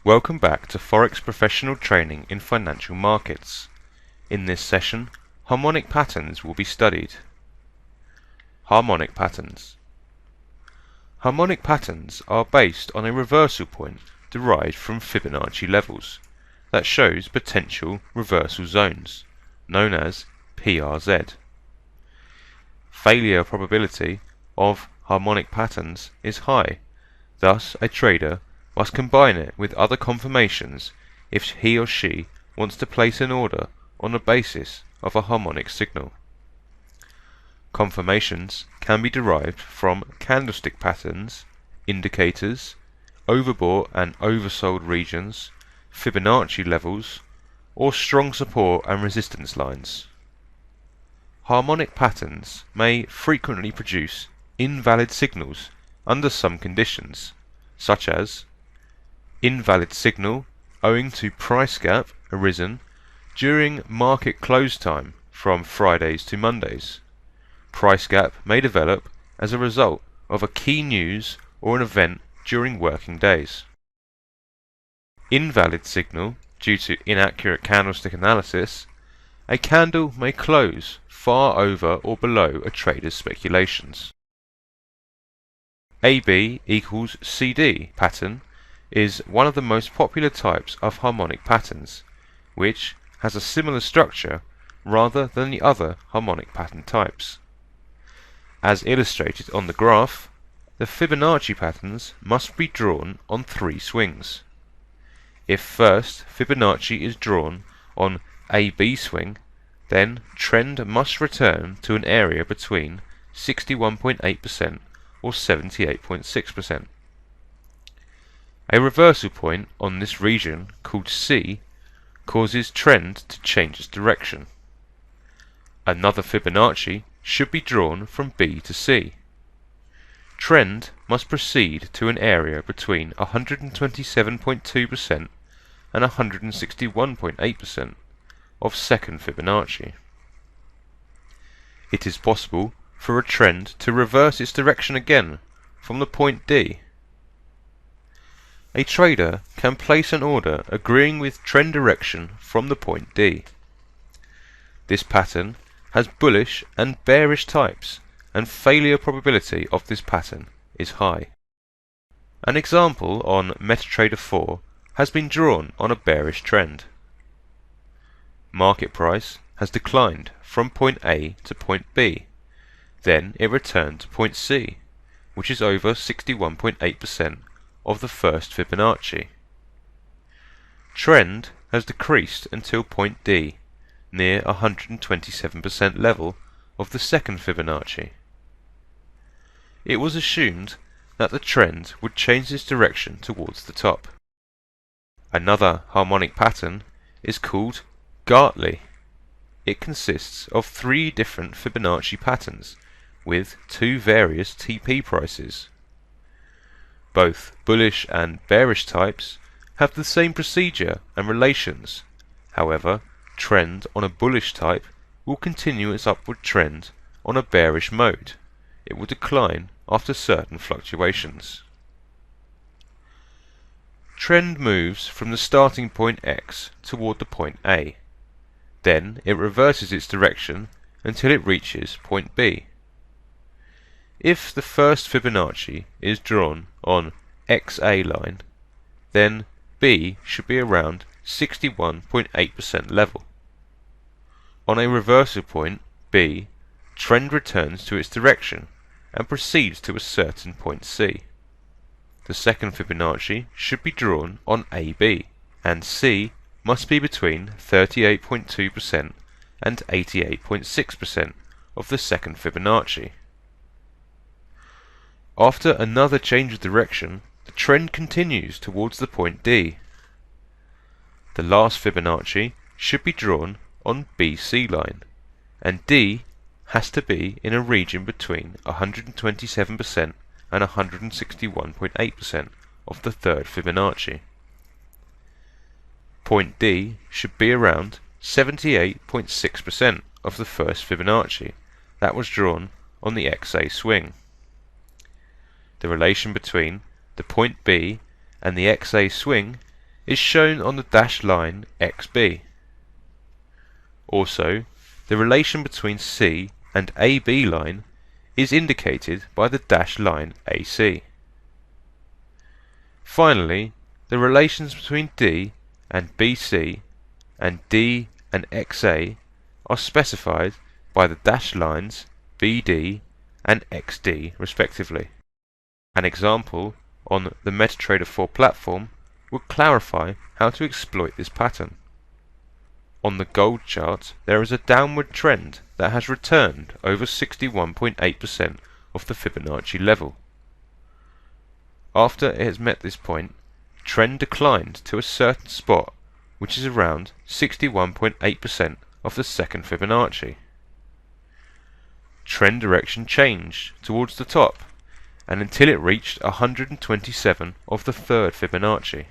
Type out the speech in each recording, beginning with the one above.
Welcome back to Forex Professional Training in Financial Markets. In this session, harmonic patterns will be studied. Harmonic patterns. Harmonic patterns are based on a reversal point derived from Fibonacci levels that shows potential reversal zones, known as PRZ. Failure probability of harmonic patterns is high, thus a trader must combine it with other confirmations if he or she wants to place an order on the basis of a harmonic signal. Confirmations can be derived from candlestick patterns, indicators, overbought and oversold regions, Fibonacci levels, or strong support and resistance lines. Harmonic patterns may frequently produce invalid signals under some conditions, such as invalid signal owing to price gap arisen during market close time from Fridays to Mondays. Price gap may develop as a result of a key news or an event during working days. Invalid signal due to inaccurate candlestick analysis. A candle may close far over or below a trader's speculations. AB equals CD pattern is one of the most popular types of harmonic patterns, which has a similar structure rather than the other harmonic pattern types. As illustrated on the graph, the Fibonacci patterns must be drawn on 3 swings. If first Fibonacci is drawn on AB swing, then trend must return to an area between 61.8% or 78.6%. A reversal point on this region, called C, causes trend to change its direction. Another Fibonacci should be drawn from B to C. Trend must proceed to an area between 127.2% and 161.8% of second Fibonacci. It is possible for a trend to reverse its direction again from the point D. A trader can place an order agreeing with trend direction from the point D. This pattern has bullish and bearish types, and failure probability of this pattern is high. An example on MetaTrader 4 has been drawn on a bearish trend. Market price has declined from point A to point B, then it returned to point C, which is over 61.8% of the first Fibonacci. Trend has decreased until point D, near 127% level of the second Fibonacci. It was assumed that the trend would change its direction towards the top. Another harmonic pattern is called Gartley. It consists of 3 different Fibonacci patterns with 2 various TP prices. Both bullish and bearish types have the same procedure and relations. However, trend on a bullish type will continue its upward trend on a bearish mode. It will decline after certain fluctuations. Trend moves from the starting point X toward the point A. Then it reverses its direction until it reaches point B. If the first Fibonacci is drawn on XA line, then B should be around 61.8% level. On a reversal point B, trend returns to its direction and proceeds to a certain point C. The second Fibonacci should be drawn on AB, and C must be between 38.2% and 88.6% of the second Fibonacci. After another change of direction, the trend continues towards the point D. The last Fibonacci should be drawn on BC line, and D has to be in a region between 127% and 161.8% of the third Fibonacci. Point D should be around 78.6% of the first Fibonacci that was drawn on the XA swing. The relation between the point B and the XA swing is shown on the dashed line XB. Also, the relation between C and AB line is indicated by the dashed line AC. Finally, the relations between D and BC and D and XA are specified by the dashed lines BD and XD respectively. An example on the MetaTrader 4 platform would clarify how to exploit this pattern. On the gold chart, there is a downward trend that has returned over 61.8% of the Fibonacci level. After it has met this point, the trend declined to a certain spot which is around 61.8% of the second Fibonacci. Trend direction changed towards the top and until it reached 127 of the third Fibonacci.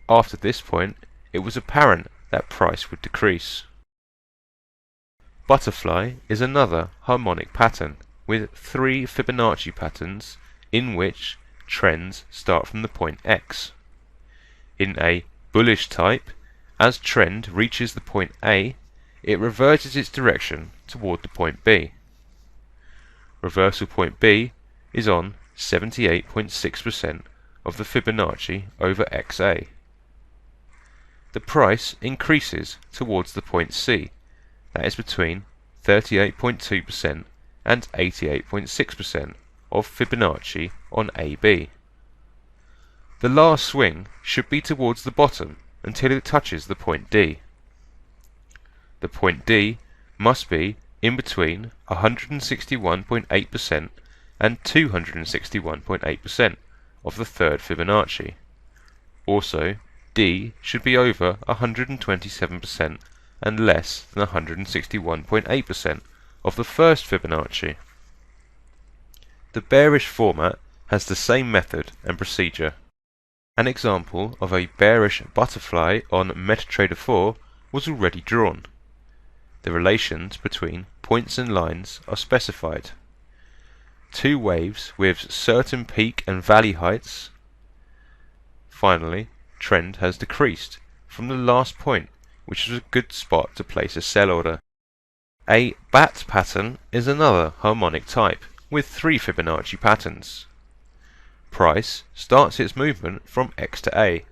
After this point, it was apparent that price would decrease. Butterfly is another harmonic pattern with 3 Fibonacci patterns in which trends start from the point X. In a bullish type, as trend reaches the point A, it reverses its direction toward the point B. Reversal point B is on 78.6% of the Fibonacci over XA. The price increases towards the point C, that is between 38.2% and 88.6% of Fibonacci on AB. The last swing should be towards the bottom until it touches the point D. The point D must be in between 161.8% and 261.8% of the third Fibonacci. Also, D should be over 127% and less than 161.8% of the first Fibonacci. The bearish format has the same method and procedure. An example of a bearish butterfly on MetaTrader 4 was already drawn. The relations between points and lines are specified. 2 waves with certain peak and valley heights. Finally, trend has decreased from the last point, which is a good spot to place a sell order. A bat pattern is another harmonic type with 3 Fibonacci patterns. Price starts its movement from X to A,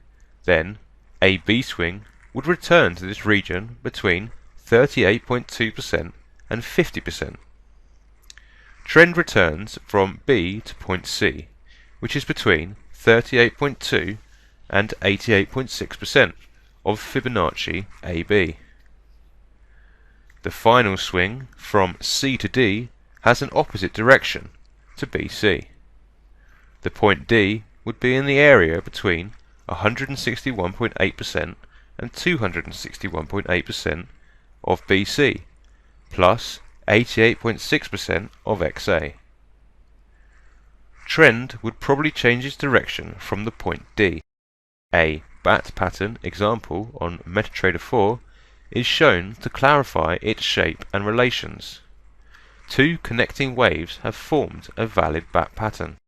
then a B swing would return to this region between 38.2% and 50%. Trend returns from B to point C, which is between 38.2 and 88.6% of Fibonacci AB. The final swing from C to D has an opposite direction to BC. The point D would be in the area between 161.8% and 261.8% of BC, plus 88.6% of XA. Trend would probably change its direction from the point D. A bat pattern example on MetaTrader 4 is shown to clarify its shape and relations. 2 connecting waves have formed a valid bat pattern.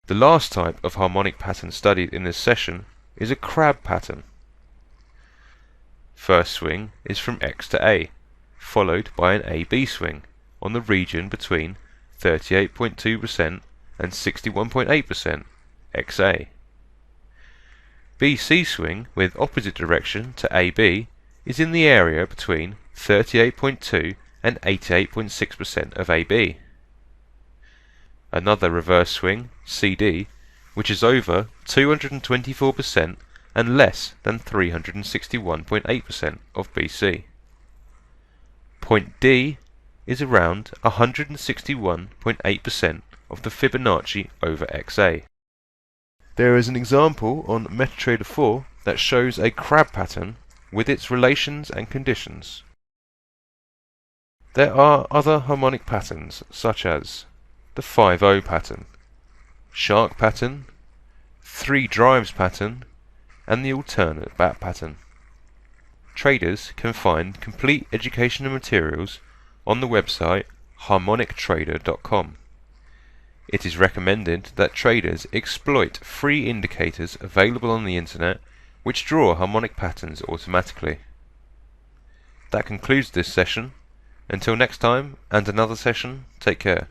The last type of harmonic pattern studied in this session is a crab pattern. First swing is from X to A, followed by an AB swing on the region between 38.2% and 61.8% XA. BC swing with opposite direction to AB is in the area between 38.2 and 88.6% of AB. Another reverse swing, CD, which is over 224% and less than 361.8% of BC. Point D is around 161.8% of the Fibonacci over XA. There is an example on MetaTrader 4 that shows a crab pattern with its relations and conditions. There are other harmonic patterns such as the 5-0 pattern, shark pattern, 3 drives pattern, and the alternate bat pattern. Traders can find complete educational materials on the website harmonictrader.com. It is recommended that traders exploit free indicators available on the internet which draw harmonic patterns automatically. That concludes this session. Until next time and another session, take care.